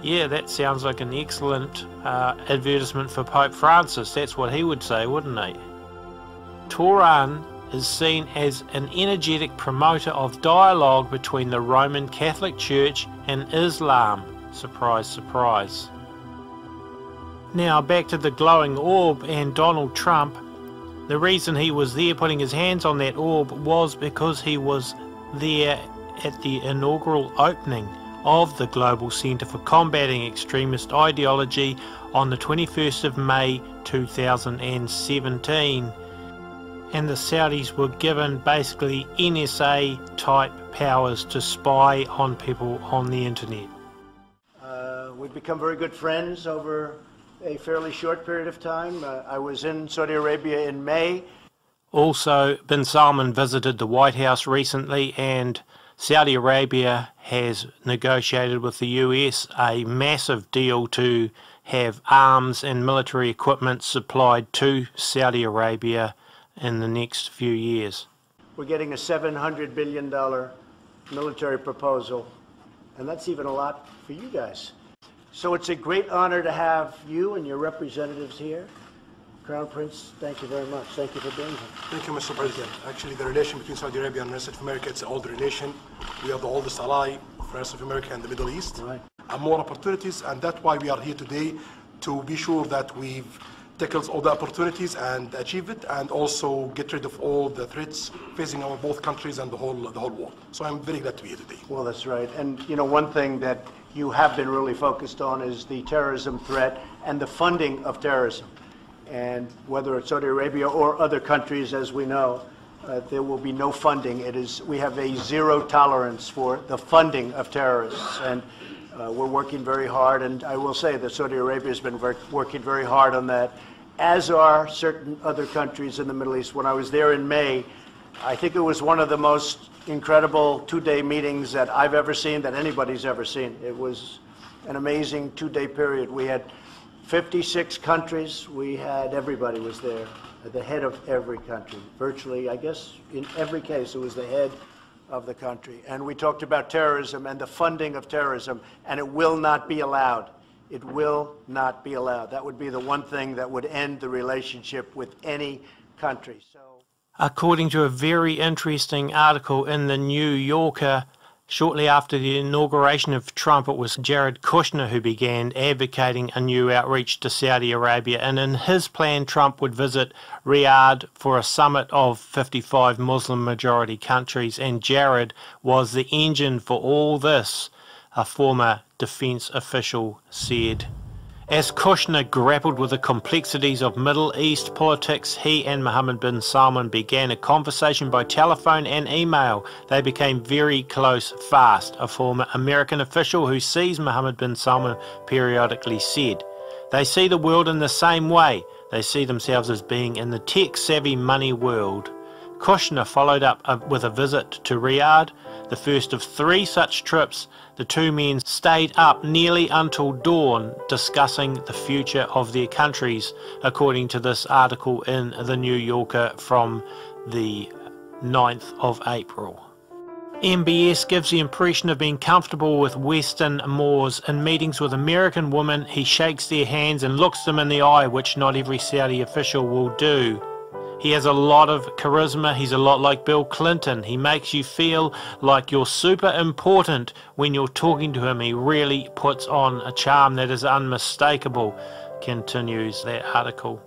Yeah, that sounds like an excellent advertisement for Pope Francis. That's what he would say, wouldn't he? Touran is seen as an energetic promoter of dialogue between the Roman Catholic Church and Islam. Surprise, surprise. Now back to the glowing orb and Donald Trump. The reason he was there putting his hands on that orb was because he was there at the inaugural opening of the Global Centre for Combating Extremist Ideology on the 21st of May 2017. And the Saudis were given basically NSA type powers to spy on people on the internet. We've become very good friends over a fairly short period of time. I was in Saudi Arabia in May. Also, bin Salman visited the White House recently, and Saudi Arabia has negotiated with the US a massive deal to have arms and military equipment supplied to Saudi Arabia in the next few years. We're getting a $700 billion military proposal, and that's even a lot for you guys. So it's a great honor to have you and your representatives here. Crown Prince, thank you very much. Thank you for being here. Thank you, Mr. President. Actually, the relation between Saudi Arabia and the rest of America, it's an old relation. We are the oldest ally of the rest of America and the Middle East. Right. And more opportunities, and that's why we are here today, to be sure that we've tackled all the opportunities and achieve it, and also get rid of all the threats facing our both countries and the whole world. So I'm very glad to be here today. Well, that's right. And you know, one thing that you have been really focused on is the terrorism threat and the funding of terrorism. And whether it's Saudi Arabia or other countries, as we know, there will be no funding. We have a zero tolerance for the funding of terrorists. And we're working very hard. And I will say that Saudi Arabia has been working very hard on that, as are certain other countries in the Middle East. When I was there in May, I think it was one of the most incredible two-day meetings that I've ever seen, that anybody's ever seen. It was an amazing two-day period. We had 56 countries. We had, everybody was there, the head of every country. Virtually, I guess, in every case, it was the head of the country. And we talked about terrorism and the funding of terrorism, and it will not be allowed. It will not be allowed. That would be the one thing that would end the relationship with any country. According to a very interesting article in the New Yorker, shortly after the inauguration of Trump, it was Jared Kushner who began advocating a new outreach to Saudi Arabia. And in his plan, Trump would visit Riyadh for a summit of 55 Muslim-majority countries. And Jared was the engine for all this, a former defense official said. As Kushner grappled with the complexities of Middle East politics, he and Mohammed bin Salman began a conversation by telephone and email. They became very close fast, a former American official who sees Mohammed bin Salman periodically said. They see the world in the same way. They see themselves as being in the tech-savvy money world. Kushner followed up with a visit to Riyadh, the first of 3 such trips. The two men stayed up nearly until dawn discussing the future of their countries, according to this article in the New Yorker from the 9th of April. MBS gives the impression of being comfortable with Western Moors. In meetings with American women, he shakes their hands and looks them in the eye, which not every Saudi official will do. He has a lot of charisma. He's a lot like Bill Clinton. He makes you feel like you're super important when you're talking to him. He really puts on a charm that is unmistakable, continues that article.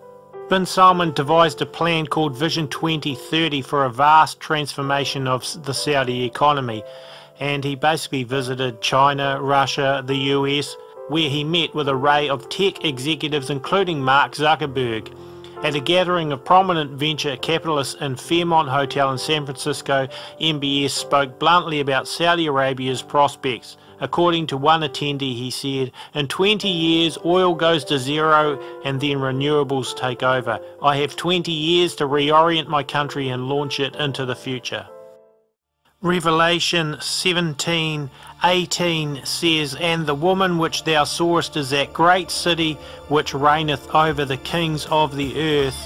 Bin Salman devised a plan called Vision 2030 for a vast transformation of the Saudi economy. And he basically visited China, Russia, the US, where he met with an array of tech executives, including Mark Zuckerberg. At a gathering of prominent venture capitalists in Fairmont Hotel in San Francisco, MBS spoke bluntly about Saudi Arabia's prospects. According to one attendee, he said, "In 20 years, oil goes to zero and then renewables take over. I have 20 years to reorient my country and launch it into the future." Revelation 17:18 says, "And the woman which thou sawest is that great city which reigneth over the kings of the earth."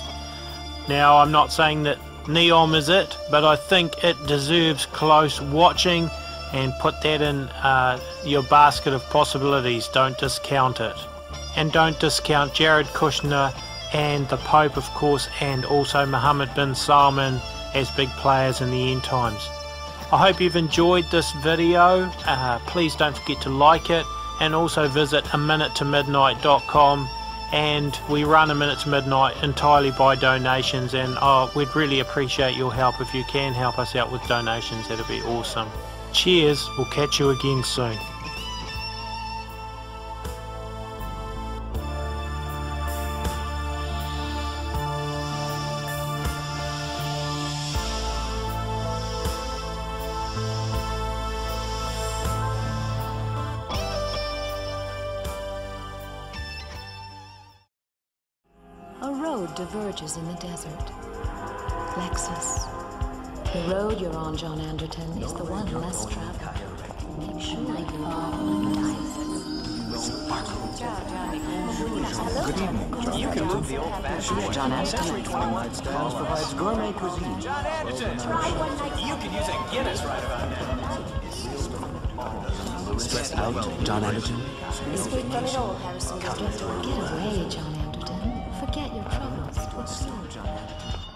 Now, I'm not saying that Neom is it, but I think it deserves close watching, and put that in your basket of possibilities. Don't discount it. And don't discount Jared Kushner and the Pope, of course, and also Mohammed bin Salman as big players in the end times. I hope you've enjoyed this video. Please don't forget to like it, and also visit aminutetomidnight.com and we run A Minute to Midnight entirely by donations, and we'd really appreciate your help. If you can help us out with donations, that'd be awesome. Cheers, we'll catch you again soon. A road diverges in the desert. Lexus. The road you're on, John Anderton, is the one less traveled. Make sure you follow Good evening, John. You can move the old-fashioned John Anderton. One-night stands provides gourmet cuisine. John Anderton! You can use a Guinness right about now. Stressed out, John Anderton? This week done it all, Harrison. Get away, John Anderton. Forget your troubles. John Anderton.